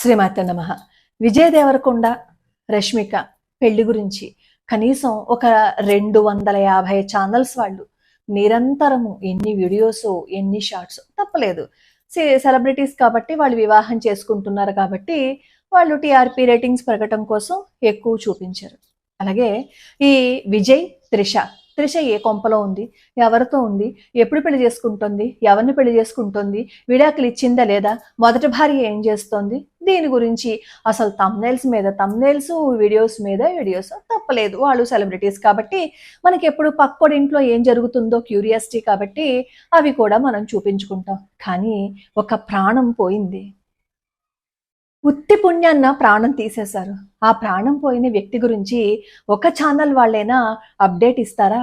శ్రీమాత నమః. విజయ్ దేవరకొండ రష్మిక పెళ్లి గురించి కనీసం ఒక 250 ఛానల్స్ వాళ్ళు నిరంతరము ఎన్ని వీడియోస్ ఎన్ని షార్ట్స్ తప్పలేదు. సెలబ్రిటీస్ కాబట్టి వాళ్ళు వివాహం చేసుకుంటున్నారు కాబట్టి వాళ్ళు టీఆర్పీ రేటింగ్స్ పెరగటం కోసం ఎక్కువ చూపించారు. అలాగే ఈ విజయ్ త్రిష ఏ కొంపలో ఉంది, ఎవరితో ఉంది, ఎప్పుడు పెళ్లి చేసుకుంటుంది, ఎవరిని పెళ్లి చేసుకుంటుంది, విడాకులు ఇచ్చిందా లేదా, మొదటి భార్య ఏం చేస్తోంది, దీని గురించి అసలు తమ్నైల్స్ వీడియోస్ మీద వీడియోస్ తప్పలేదు. వాళ్ళు సెలబ్రిటీస్ కాబట్టి మనకి ఎప్పుడు పక్కోడి ఇంట్లో ఏం జరుగుతుందో క్యూరియాసిటీ కాబట్టి అవి కూడా మనం చూపించుకుంటాం. కానీ ఒక ప్రాణం పోయింది, ఉత్తి పుణ్యాన్న ప్రాణం తీసేశారు. ఆ ప్రాణం పోయిన వ్యక్తి గురించి ఒక ఛానల్ వాళ్ళైనా అప్డేట్ ఇస్తారా?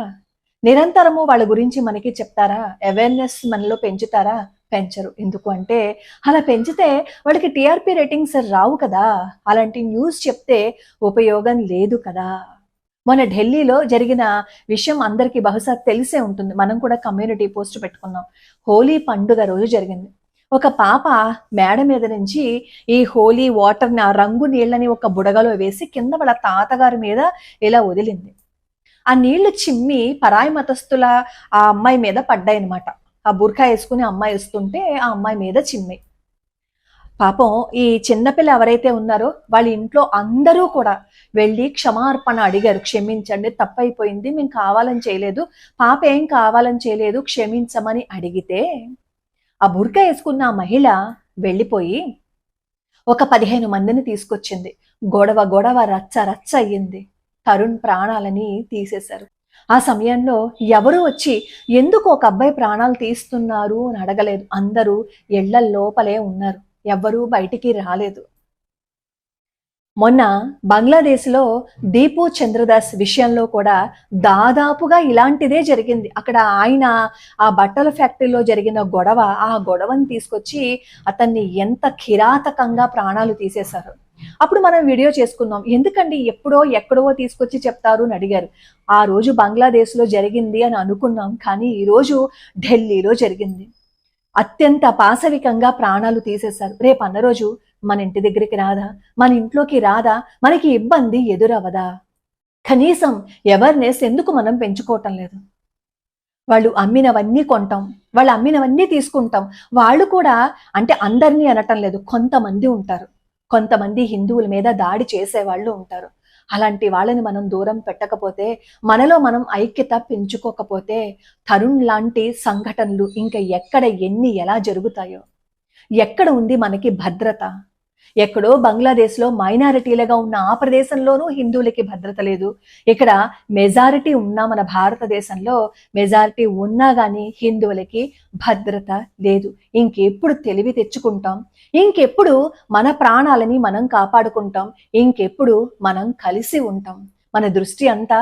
నిరంతరము వాళ్ళ గురించి మనకి చెప్తారా? అవేర్నెస్ మనలో పెంచుతారా? పెంచరు. ఎందుకు అంటే అలా పెంచితే వాళ్ళకి టీఆర్పీ రేటింగ్స్ రావు కదా. అలాంటి న్యూస్ చెప్తే ఉపయోగం లేదు కదా. మన ఢిల్లీలో జరిగిన విషయం అందరికీ బహుశా తెలిసే ఉంటుంది. మనం కూడా కమ్యూనిటీ పోస్ట్ పెట్టుకున్నాం. హోలీ పండుగ రోజు జరిగింది. ఒక పాప మేడ మీద నుంచి ఈ హోలీ వాటర్ని, ఆ రంగు నీళ్ళని ఒక బుడగలో వేసి కింద వాళ్ళ తాతగారి మీద ఇలా వదిలింది. ఆ నీళ్లు చిమ్మి పరాయి మతస్థుల ఆ అమ్మాయి మీద పడ్డాయనమాట. ఆ బుర్ఖా వేసుకుని అమ్మాయి వస్తుంటే ఆ అమ్మాయి మీద చిమ్మి. పాపం ఈ చిన్నపిల్ల ఎవరైతే ఉన్నారో వాళ్ళ ఇంట్లో అందరూ కూడా వెళ్ళి క్షమార్పణ అడిగారు. క్షమించండి, తప్పైపోయింది, మేము కావాలని చేయలేదు, పాప ఏం కావాలని చేయలేదు, క్షమించమని అడిగితే ఆ బుర్కా వేసుకున్న ఆ మహిళ వెళ్ళిపోయి ఒక 15 మందిని తీసుకొచ్చింది. గొడవ రచ్చ అయ్యింది. తరుణ్ ప్రాణాలని తీసేశారు. ఆ సమయంలో ఎవరు వచ్చి ఎందుకు ఒక అబ్బాయి ప్రాణాలు తీస్తున్నారు అని అడగలేదు. అందరూ ఇళ్ల లోపలే ఉన్నారు, ఎవ్వరూ బయటికి రాలేదు. మొన్న బంగ్లాదేశ్లో దీపు చంద్రదాస్ విషయంలో కూడా దాదాపుగా ఇలాంటిదే జరిగింది. అక్కడ ఆయన ఆ బట్టల ఫ్యాక్టరీలో జరిగిన గొడవ, ఆ గొడవని తీసుకొచ్చి అతన్ని ఎంత కిరాతకంగా ప్రాణాలు తీసేశారు. అప్పుడు మనం వీడియో చేసుకున్నాం. ఎందుకండి ఎప్పుడో ఎక్కడో తీసుకొచ్చి చెప్తారు అని అడిగారు. ఆ రోజు బంగ్లాదేశ్లో జరిగింది అని అనుకున్నాం, కానీ ఈరోజు ఢిల్లీలో జరిగింది. అత్యంత పాశవికంగా ప్రాణాలు తీసేశారు. రేపు అన్న రోజు మన ఇంటి దగ్గరికి రాదా, మన ఇంట్లోకి రాదా, మనకి ఇబ్బంది ఎదురవదా? కనీసం అవేర్నెస్ ఎందుకు మనం పెంచుకోవటం లేదు? వాళ్ళు అమ్మినవన్నీ కొంటాం, వాళ్ళు అమ్మినవన్నీ తీసుకుంటాం. వాళ్ళు కూడా అంటే అందరినీ అనటం లేదు, కొంతమంది ఉంటారు. కొంతమంది హిందువుల మీద దాడి చేసేవాళ్ళు ఉంటారు. అలాంటి వాళ్ళని మనం దూరం పెట్టకపోతే, మనలో మనం ఐక్యత పెంచుకోకపోతే తరుణ్ లాంటి సంఘటనలు ఇంకా ఎక్కడ ఎన్ని ఎలా జరుగుతాయో. ఎక్కడ ఉంది మనకి భద్రత? ఎక్కడో బంగ్లాదేశ్లో మైనారిటీలుగా ఉన్న ఆ ప్రదేశంలోనూ హిందువులకి భద్రత లేదు. ఇక్కడ మెజారిటీ ఉన్నా, మన భారతదేశంలో మెజారిటీ ఉన్నా కానీ హిందువులకి భద్రత లేదు. ఇంకెప్పుడు తెలివి తెచ్చుకుంటాం? ఇంకెప్పుడు మన ప్రాణాలని మనం కాపాడుకుంటాం? ఇంకెప్పుడు మనం కలిసి ఉంటాం? మన దృష్టి అంతా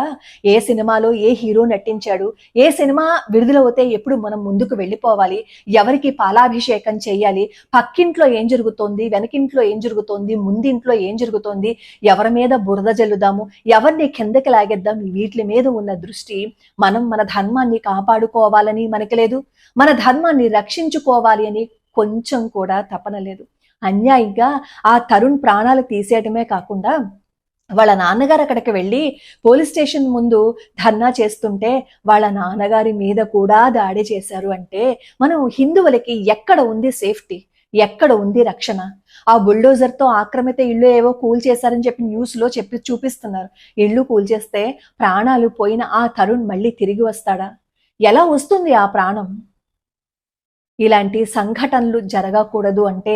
ఏ సినిమాలో ఏ హీరో నటించాడు, ఏ సినిమా విడుదలవుతే ఎప్పుడు మనం ముందుకు వెళ్ళిపోవాలి, ఎవరికి పాలాభిషేకం చేయాలి, పక్కింట్లో ఏం జరుగుతోంది, వెనకింట్లో ఏం జరుగుతోంది, ముందింట్లో ఏం జరుగుతోంది, ఎవరి మీద బురద జల్లుదాము, ఎవరిని కిందకి లాగేద్దాం, వీటి మీద ఉన్న దృష్టి. మనం మన ధర్మాన్ని కాపాడుకోవాలని మనకి లేదు, మన ధర్మాన్ని రక్షించుకోవాలి అని కొంచెం కూడా తపన లేదు. అన్యాయంగా ఆ తరుణ్ ప్రాణాలు తీసేయటమే కాకుండా వాళ్ళ నాన్నగారు అక్కడికి వెళ్ళి పోలీస్ స్టేషన్ ముందు ధర్నా చేస్తుంటే వాళ్ళ నాన్నగారి మీద కూడా దాడి చేశారు. అంటే మనం హిందువులకి ఎక్కడ ఉంది సేఫ్టీ, ఎక్కడ ఉంది రక్షణ? ఆ బుల్డోజర్తో ఆక్రమిత ఇళ్ళు ఏవో కూల్చేశారని చెప్పి న్యూస్లో చూపిస్తున్నారు. ఇళ్ళు కూల్చేస్తే ప్రాణాలు పోయిన ఆ తరుణ్ మళ్ళీ తిరిగి వస్తాడా? ఎలా వస్తుంది ఆ ప్రాణం? ఇలాంటి సంఘటనలు జరగకూడదు అంటే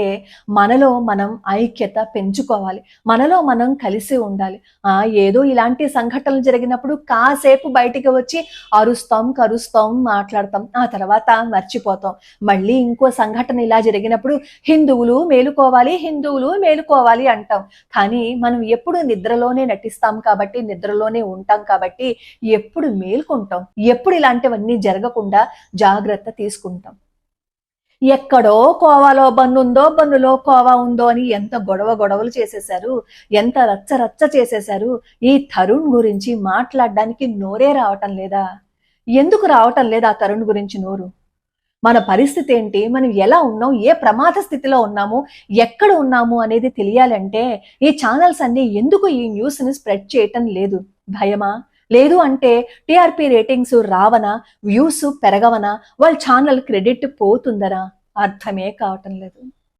మనలో మనం ఐక్యత పెంచుకోవాలి, మనలో మనం కలిసి ఉండాలి. ఏదో ఇలాంటి సంఘటనలు జరిగినప్పుడు కాసేపు బయటికి వచ్చి కరుస్తాం, మాట్లాడతాం, ఆ తర్వాత మర్చిపోతాం. మళ్ళీ ఇంకో సంఘటన ఇలా జరిగినప్పుడు హిందువులు మేలుకోవాలి అంటాం. కానీ మనం ఎప్పుడు నిద్రలోనే నటిస్తాం కాబట్టి, నిద్రలోనే ఉంటాం కాబట్టి ఎప్పుడు మేల్కొంటాం? ఎప్పుడు ఇలాంటివన్నీ జరగకుండా జాగ్రత్త తీసుకుంటాం? ఎక్కడో కోవాలో బన్నుందో, బన్నులో కోవా ఉందో అని ఎంత గొడవలు చేసేశారు, ఎంత రచ్చ చేసేశారు. ఈ తరుణ్ గురించి మాట్లాడడానికి నోరే రావటం లేదా? ఎందుకు రావటం లేదా ఆ తరుణ్ గురించి నోరు? మన పరిస్థితి ఏంటి, మనం ఎలా ఉన్నాం, ఏ ప్రమాద స్థితిలో ఉన్నాము, ఎక్కడ ఉన్నాము అనేది తెలియాలంటే ఈ ఛానల్స్ అన్ని ఎందుకు ఈ న్యూస్ ని స్ప్రెడ్ చేయటం లేదు? భయమా? లేదు అంటే టిఆర్పి రేటింగ్స్ రావనా, వ్యూస్ పెరగవనా, వాళ్ళ ఛానల్ క్రెడిట్ పోతుందనా? అర్థమే కావటం లేదు.